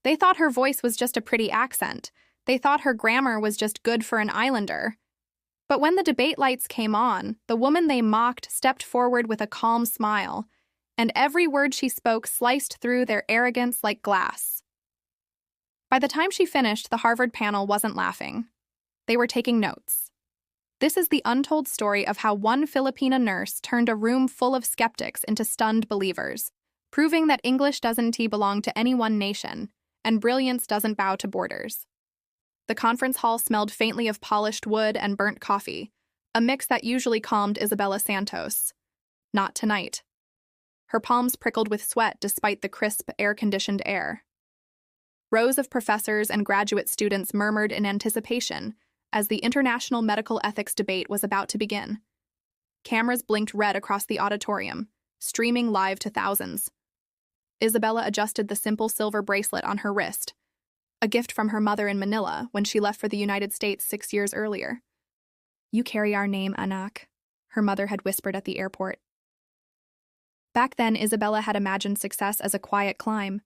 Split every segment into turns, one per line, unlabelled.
They thought her voice was just a pretty accent. They thought her grammar was just good for an islander. But when the debate lights came on, the woman they mocked stepped forward with a calm smile, and every word she spoke sliced through their arrogance like glass. By the time she finished, the Harvard panel wasn't laughing. They were taking notes. This is the untold story of how one Filipina nurse turned a room full of skeptics into stunned believers, proving that English doesn't belong to any one nation, and brilliance doesn't bow to borders. The conference hall smelled faintly of polished wood and burnt coffee, a mix that usually calmed Isabella Santos. Not tonight. Her palms prickled with sweat despite the crisp, air-conditioned air. Rows of professors and graduate students murmured in anticipation as the international medical ethics debate was about to begin. Cameras blinked red across the auditorium, streaming live to thousands. Isabella adjusted the simple silver bracelet on her wrist, a gift from her mother in Manila when she left for the United States 6 years earlier. "You carry our name, anak," her mother had whispered at the airport. Back then, Isabella had imagined success as a quiet climb: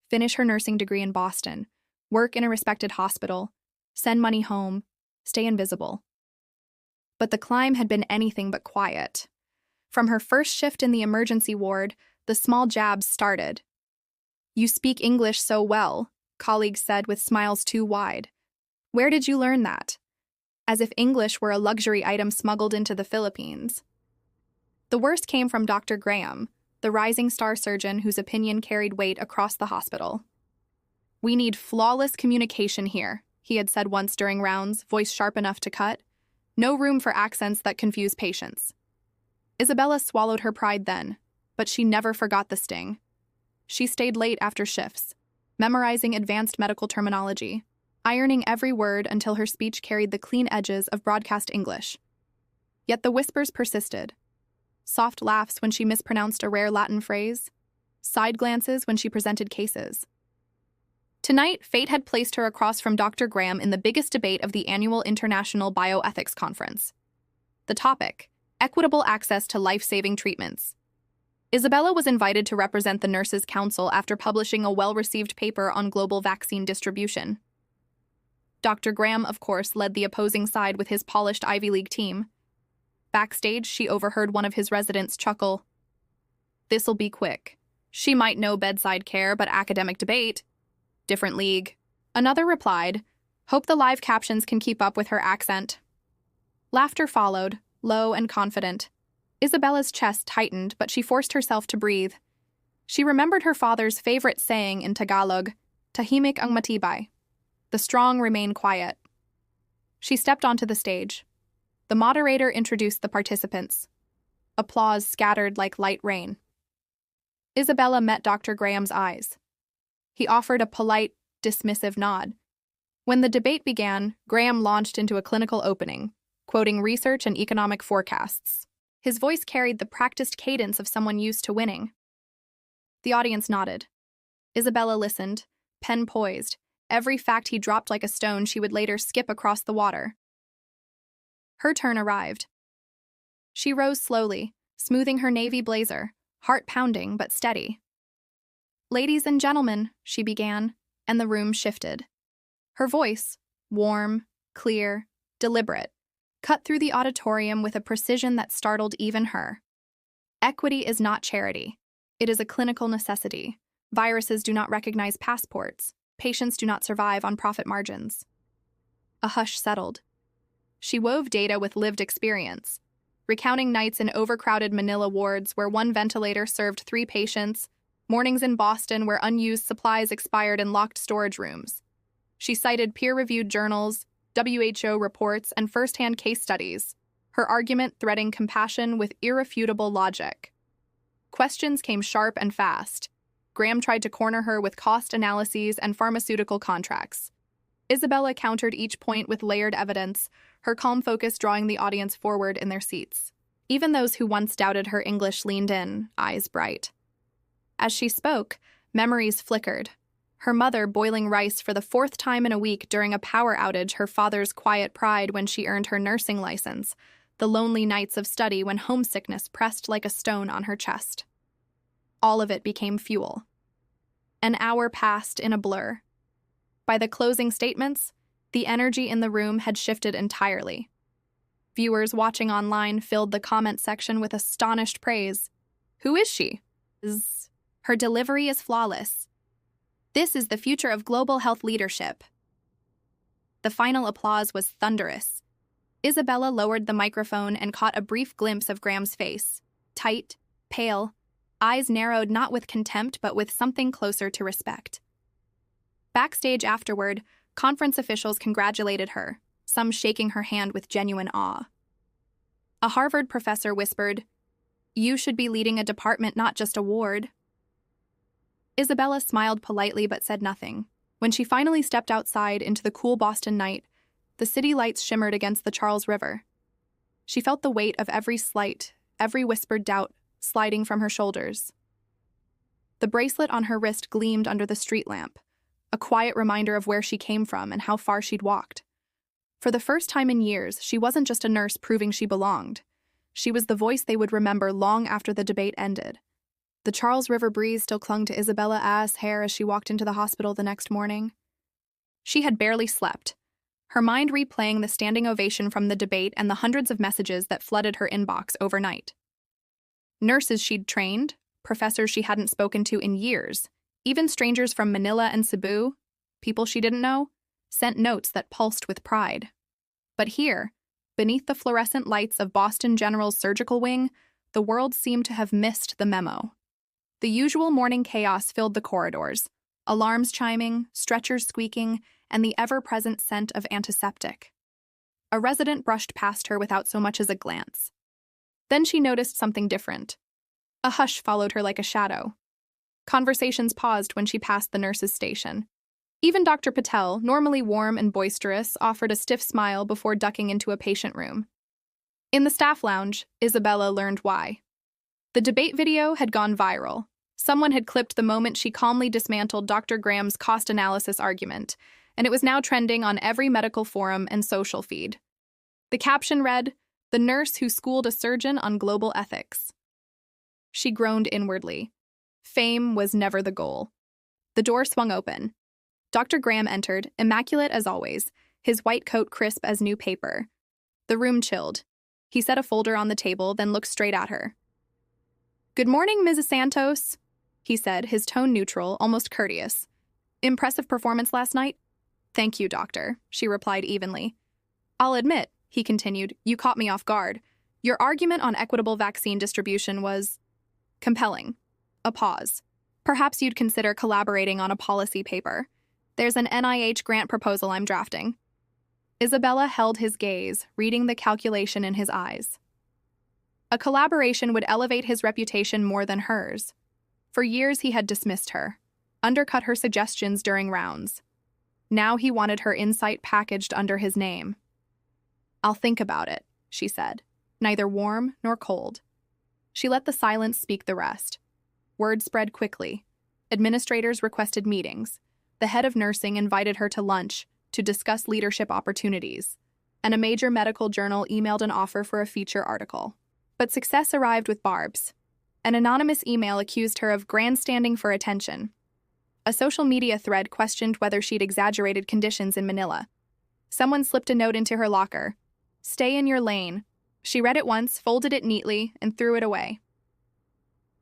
finish her nursing degree in Boston, work in a respected hospital, send money home, stay invisible. But the climb had been anything but quiet. From her first shift in the emergency ward, the small jabs started. "You speak English so well," colleagues said with smiles too wide. "Where did you learn that?" As if English were a luxury item smuggled into the Philippines. The worst came from Dr. Graham, the rising star surgeon whose opinion carried weight across the hospital. "We need flawless communication here," he had said once during rounds, voice sharp enough to cut. "No room for accents that confuse patients." Isabella swallowed her pride then, but she never forgot the sting. She stayed late after shifts, memorizing advanced medical terminology, ironing every word until her speech carried the clean edges of broadcast English. Yet the whispers persisted. Soft laughs when she mispronounced a rare Latin phrase, side glances when she presented cases. Tonight, fate had placed her across from Dr. Graham in the biggest debate of the annual International Bioethics Conference. The topic: equitable access to life-saving treatments. Isabella was invited to represent the Nurses' Council after publishing a well-received paper on global vaccine distribution. Dr. Graham, of course, led the opposing side with his polished Ivy League team. Backstage, she overheard one of his residents chuckle. "This'll be quick. She might know bedside care, but academic debate. Different league." Another replied, "Hope the live captions can keep up with her accent." Laughter followed, low and confident. Isabella's chest tightened, but she forced herself to breathe. She remembered her father's favorite saying in Tagalog, "Tahimik ang matibay." The strong remain quiet. She stepped onto the stage. The moderator introduced the participants. Applause scattered like light rain. Isabella met Dr. Graham's eyes. He offered a polite, dismissive nod. When the debate began, Graham launched into a clinical opening, quoting research and economic forecasts. His voice carried the practiced cadence of someone used to winning. The audience nodded. Isabella listened, pen poised. Every fact he dropped like a stone she would later skip across the water. Her turn arrived. She rose slowly, smoothing her navy blazer, heart pounding but steady. "Ladies and gentlemen," she began, and the room shifted. Her voice, warm, clear, deliberate, cut through the auditorium with a precision that startled even her. "Equity is not charity. It is a clinical necessity. Viruses do not recognize passports. Patients do not survive on profit margins." A hush settled. She wove data with lived experience, recounting nights in overcrowded Manila wards where one ventilator served 3 patients, mornings in Boston where unused supplies expired in locked storage rooms. She cited peer-reviewed journals, WHO reports, and first-hand case studies, her argument threading compassion with irrefutable logic. Questions came sharp and fast. Graham tried to corner her with cost analyses and pharmaceutical contracts. Isabella countered each point with layered evidence, her calm focus drawing the audience forward in their seats. Even those who once doubted her English leaned in, eyes bright. As she spoke, memories flickered. Her mother boiling rice for the 4th time in a week during a power outage, her father's quiet pride when she earned her nursing license, the lonely nights of study when homesickness pressed like a stone on her chest. All of it became fuel. An hour passed in a blur. By the closing statements, the energy in the room had shifted entirely. Viewers watching online filled the comment section with astonished praise. Who is she? Her delivery is flawless. This is the future of global health leadership. The final applause was thunderous. Isabella lowered the microphone and caught a brief glimpse of Graham's face. Tight, pale, eyes narrowed not with contempt but with something closer to respect. Backstage afterward, conference officials congratulated her, some shaking her hand with genuine awe. A Harvard professor whispered, "You should be leading a department, not just a ward." Isabella smiled politely but said nothing. When she finally stepped outside into the cool Boston night, the city lights shimmered against the Charles River. She felt the weight of every slight, every whispered doubt sliding from her shoulders. The bracelet on her wrist gleamed under the street lamp, a quiet reminder of where she came from and how far she'd walked. For the first time in years, she wasn't just a nurse proving she belonged. She was the voice they would remember long after the debate ended. The Charles River breeze still clung to Isabella's hair as she walked into the hospital the next morning. She had barely slept, her mind replaying the standing ovation from the debate and the hundreds of messages that flooded her inbox overnight. Nurses she'd trained, professors she hadn't spoken to in years, even strangers from Manila and Cebu, people she didn't know, sent notes that pulsed with pride. But here, beneath the fluorescent lights of Boston General's surgical wing, the world seemed to have missed the memo. The usual morning chaos filled the corridors, alarms chiming, stretchers squeaking, and the ever-present scent of antiseptic. A resident brushed past her without so much as a glance. Then she noticed something different. A hush followed her like a shadow. Conversations paused when she passed the nurse's station. Even Dr. Patel, normally warm and boisterous, offered a stiff smile before ducking into a patient room. In the staff lounge, Isabella learned why. The debate video had gone viral. Someone had clipped the moment she calmly dismantled Dr. Graham's cost analysis argument, and it was now trending on every medical forum and social feed. The caption read, "The nurse who schooled a surgeon on global ethics." She groaned inwardly. Fame was never the goal. The door swung open. Dr. Graham entered, immaculate as always, his white coat crisp as new paper. The room chilled. He set a folder on the table, then looked straight at her. "Good morning, Mrs. Santos," he said, his tone neutral, almost courteous. "Impressive performance last night?" "Thank you, doctor," she replied evenly. "I'll admit," he continued, "you caught me off guard. Your argument on equitable vaccine distribution was compelling." A pause. "Perhaps you'd consider collaborating on a policy paper. There's an NIH grant proposal I'm drafting." Isabella held his gaze, reading the calculation in his eyes. A collaboration would elevate his reputation more than hers. For years he had dismissed her, undercut her suggestions during rounds. Now he wanted her insight packaged under his name. "I'll think about it," she said, neither warm nor cold. She let the silence speak the rest. Word spread quickly. Administrators requested meetings. The head of nursing invited her to lunch to discuss leadership opportunities, and a major medical journal emailed an offer for a feature article. But success arrived with barbs. An anonymous email accused her of grandstanding for attention. A social media thread questioned whether she'd exaggerated conditions in Manila. Someone slipped a note into her locker. "Stay in your lane." She read it once, folded it neatly, and threw it away.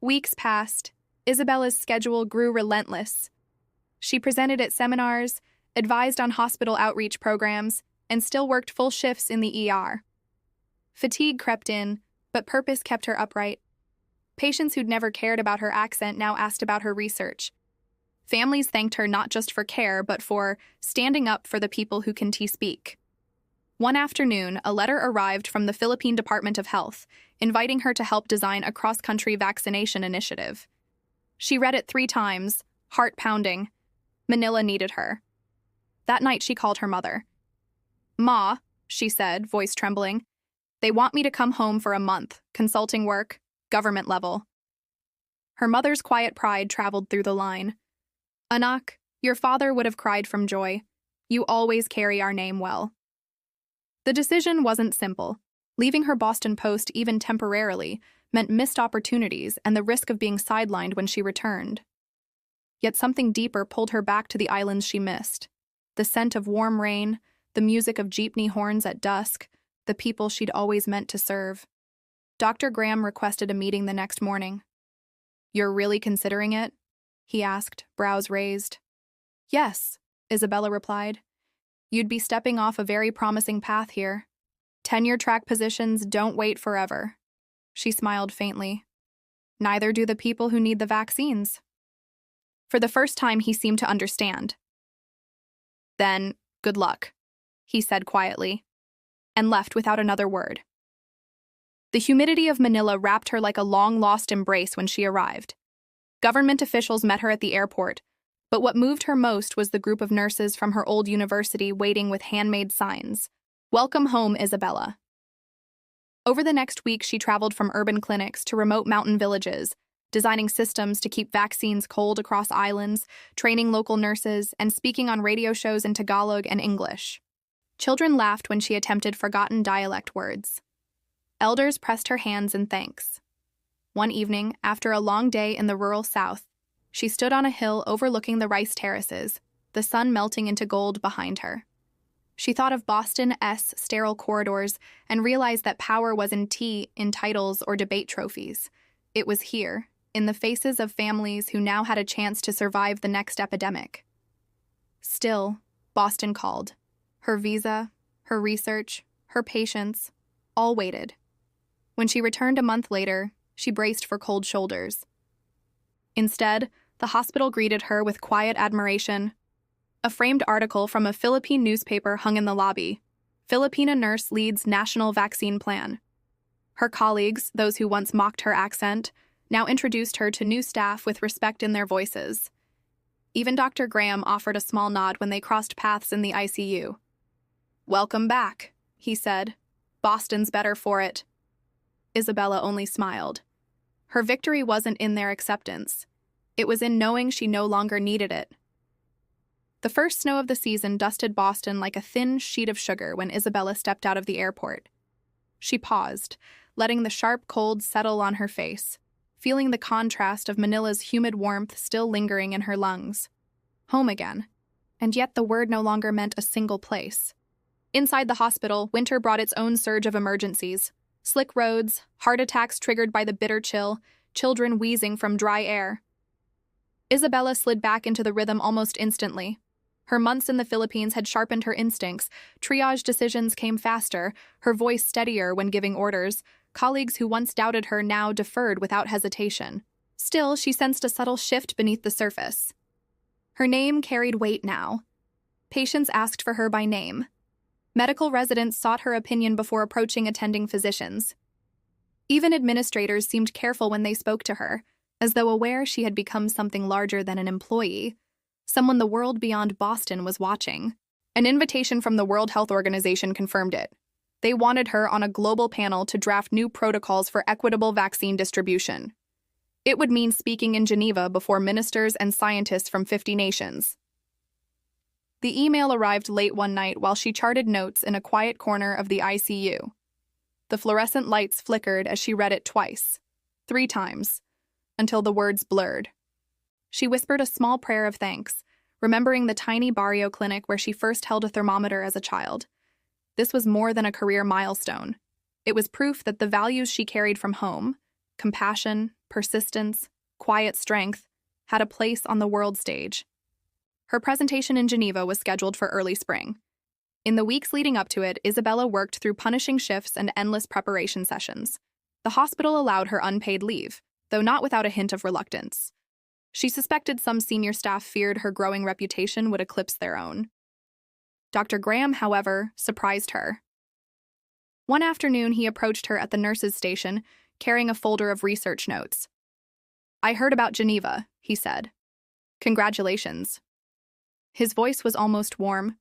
Weeks passed. Isabella's schedule grew relentless. She presented at seminars, advised on hospital outreach programs, and still worked full shifts in the ER. Fatigue crept in, but purpose kept her upright. Patients who'd never cared about her accent now asked about her research. Families thanked her not just for care, but for standing up for the people who can speak. One afternoon, a letter arrived from the Philippine Department of Health, inviting her to help design a cross-country vaccination initiative. She read it 3 times, heart pounding. Manila needed her. That night she called her mother. "Ma," she said, voice trembling, "they want me to come home for a month, consulting work, government level." Her mother's quiet pride traveled through the line. "Anak, your father would have cried from joy. You always carry our name well." The decision wasn't simple. Leaving her Boston post even temporarily meant missed opportunities and the risk of being sidelined when she returned. Yet something deeper pulled her back to the islands she missed. The scent of warm rain, the music of jeepney horns at dusk, the people she'd always meant to serve. Dr. Graham requested a meeting the next morning. "You're really considering it?" he asked, brows raised. "Yes," Isabella replied. "You'd be stepping off a very promising path here. Tenure-track positions don't wait forever." She smiled faintly. "Neither do the people who need the vaccines." For the first time, he seemed to understand. "Then, good luck," he said quietly, and left without another word. The humidity of Manila wrapped her like a long-lost embrace when she arrived. Government officials met her at the airport, but what moved her most was the group of nurses from her old university waiting with handmade signs. "Welcome home, Isabella." Over the next week, she traveled from urban clinics to remote mountain villages, designing systems to keep vaccines cold across islands, training local nurses, and speaking on radio shows in Tagalog and English. Children laughed when she attempted forgotten dialect words. Elders pressed her hands in thanks. One evening, after a long day in the rural south, she stood on a hill overlooking the rice terraces, the sun melting into gold behind her. She thought of Boston's sterile corridors and realized that power wasn't in titles or debate trophies. It was here, in the faces of families who now had a chance to survive the next epidemic. Still, Boston called. Her visa, her research, her patience, all waited. When she returned a month later, she braced for cold shoulders. Instead, the hospital greeted her with quiet admiration. A framed article from a Philippine newspaper hung in the lobby. "Filipina nurse leads national vaccine plan." Her colleagues, those who once mocked her accent, now introduced her to new staff with respect in their voices. Even Dr. Graham offered a small nod when they crossed paths in the ICU. "Welcome back," he said. "Boston's better for it." Isabella only smiled. Her victory wasn't in their acceptance. It was in knowing she no longer needed it. The first snow of the season dusted Boston like a thin sheet of sugar when Isabella stepped out of the airport. She paused, letting the sharp cold settle on her face, feeling the contrast of Manila's humid warmth still lingering in her lungs. Home again. And yet the word no longer meant a single place. Inside the hospital, winter brought its own surge of emergencies. Slick roads, heart attacks triggered by the bitter chill, children wheezing from dry air. Isabella slid back into the rhythm almost instantly. Her months in the Philippines had sharpened her instincts. Triage decisions came faster, her voice steadier when giving orders. Colleagues who once doubted her now deferred without hesitation. Still, she sensed a subtle shift beneath the surface. Her name carried weight now. Patients asked for her by name. Medical residents sought her opinion before approaching attending physicians. Even administrators seemed careful when they spoke to her, as though aware she had become something larger than an employee, someone the world beyond Boston was watching. An invitation from the World Health Organization confirmed it. They wanted her on a global panel to draft new protocols for equitable vaccine distribution. It would mean speaking in Geneva before ministers and scientists from 50 nations. The email arrived late one night while she charted notes in a quiet corner of the ICU. The fluorescent lights flickered as she read it twice, 3 times, until the words blurred. She whispered a small prayer of thanks, remembering the tiny barrio clinic where she first held a thermometer as a child. This was more than a career milestone. It was proof that the values she carried from home, compassion, persistence, quiet strength, had a place on the world stage. Her presentation in Geneva was scheduled for early spring. In the weeks leading up to it, Isabella worked through punishing shifts and endless preparation sessions. The hospital allowed her unpaid leave, though not without a hint of reluctance. She suspected some senior staff feared her growing reputation would eclipse their own. Dr. Graham, however, surprised her. One afternoon, he approached her at the nurses' station, carrying a folder of research notes. "I heard about Geneva," he said. "Congratulations." His voice was almost warm.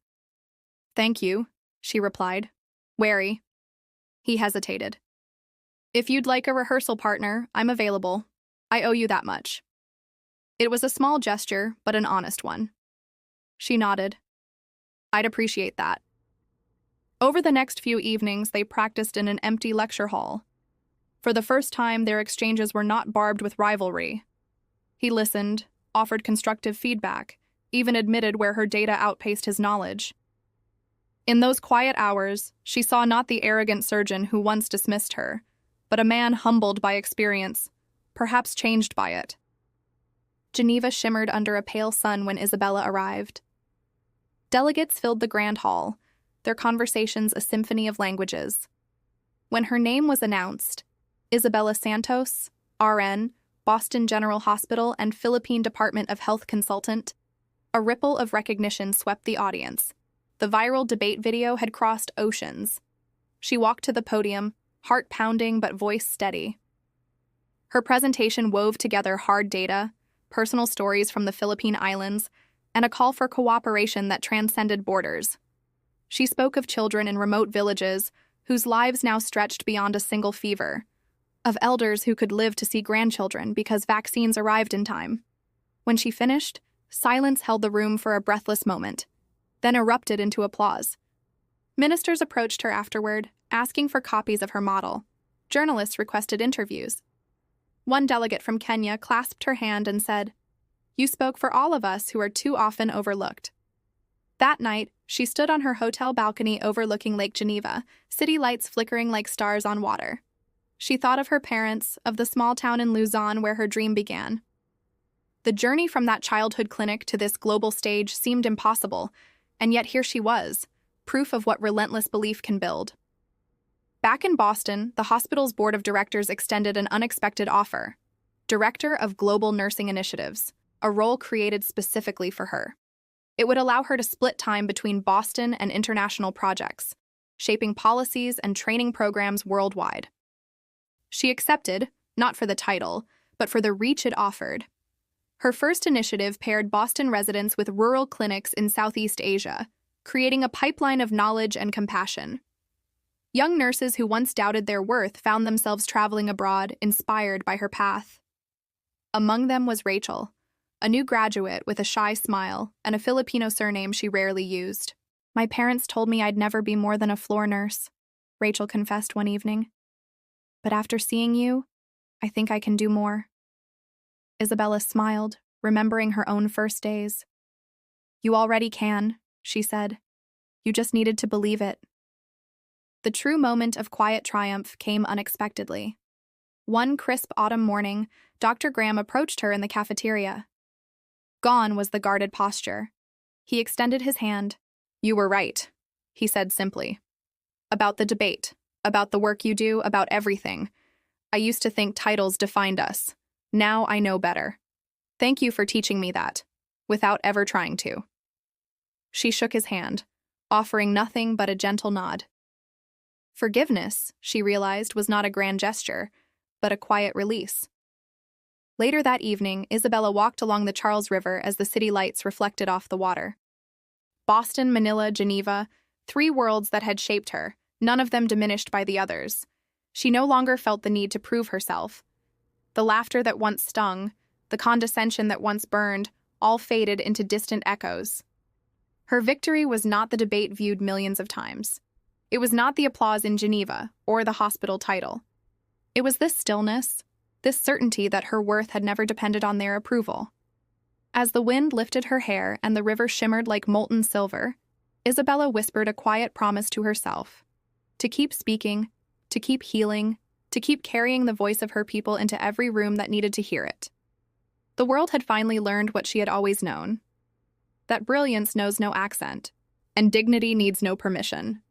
"Thank you," she replied, wary. He hesitated. "If you'd like a rehearsal partner, I'm available. I owe you that much." It was a small gesture, but an honest one. She nodded. "I'd appreciate that." Over the next few evenings, they practiced in an empty lecture hall. For the first time, their exchanges were not barbed with rivalry. He listened, offered constructive feedback, even admitted where her data outpaced his knowledge. In those quiet hours, she saw not the arrogant surgeon who once dismissed her, but a man humbled by experience, perhaps changed by it. Geneva shimmered under a pale sun when Isabella arrived. Delegates filled the grand hall, their conversations a symphony of languages. When her name was announced, Isabella Santos, RN, Boston General Hospital and Philippine Department of Health consultant, a ripple of recognition swept the audience. The viral debate video had crossed oceans. She walked to the podium, heart pounding but voice steady. Her presentation wove together hard data, personal stories from the Philippine Islands, and a call for cooperation that transcended borders. She spoke of children in remote villages whose lives now stretched beyond a single fever, of elders who could live to see grandchildren because vaccines arrived in time. When she finished, silence held the room for a breathless moment, then erupted into applause. Ministers approached her afterward, asking for copies of her model. Journalists requested interviews. One delegate from Kenya clasped her hand and said, "You spoke for all of us who are too often overlooked." That night, she stood on her hotel balcony overlooking Lake Geneva, city lights flickering like stars on water. She thought of her parents, of the small town in Luzon where her dream began. The journey from that childhood clinic to this global stage seemed impossible, and yet here she was, proof of what relentless belief can build. Back in Boston, the hospital's board of directors extended an unexpected offer: Director of Global Nursing Initiatives, a role created specifically for her. It would allow her to split time between Boston and international projects, shaping policies and training programs worldwide. She accepted, not for the title, but for the reach it offered. Her first initiative paired Boston residents with rural clinics in Southeast Asia, creating a pipeline of knowledge and compassion. Young nurses who once doubted their worth found themselves traveling abroad, inspired by her path. Among them was Rachel, a new graduate with a shy smile and a Filipino surname she rarely used. "My parents told me I'd never be more than a floor nurse," Rachel confessed one evening. "But after seeing you, I think I can do more." Isabella smiled, remembering her own first days. "You already can," she said. "You just needed to believe it." The true moment of quiet triumph came unexpectedly. One crisp autumn morning, Dr. Graham approached her in the cafeteria. Gone was the guarded posture. He extended his hand. "You were right," he said simply. "About the debate, about the work you do, about everything. I used to think titles defined us. Now I know better. Thank you for teaching me that, without ever trying to." She shook his hand, offering nothing but a gentle nod. Forgiveness, she realized, was not a grand gesture, but a quiet release. Later that evening, Isabella walked along the Charles River as the city lights reflected off the water. Boston, Manila, Geneva, 3 worlds that had shaped her, none of them diminished by the others. She no longer felt the need to prove herself. The laughter that once stung, the condescension that once burned, all faded into distant echoes. Her victory was not the debate viewed millions of times. It was not the applause in Geneva or the hospital title. It was this stillness, this certainty that her worth had never depended on their approval. As the wind lifted her hair and the river shimmered like molten silver, Isabella whispered a quiet promise to herself: to keep speaking, to keep healing, to keep carrying the voice of her people into every room that needed to hear it. The world had finally learned what she had always known: that brilliance knows no accent, and dignity needs no permission.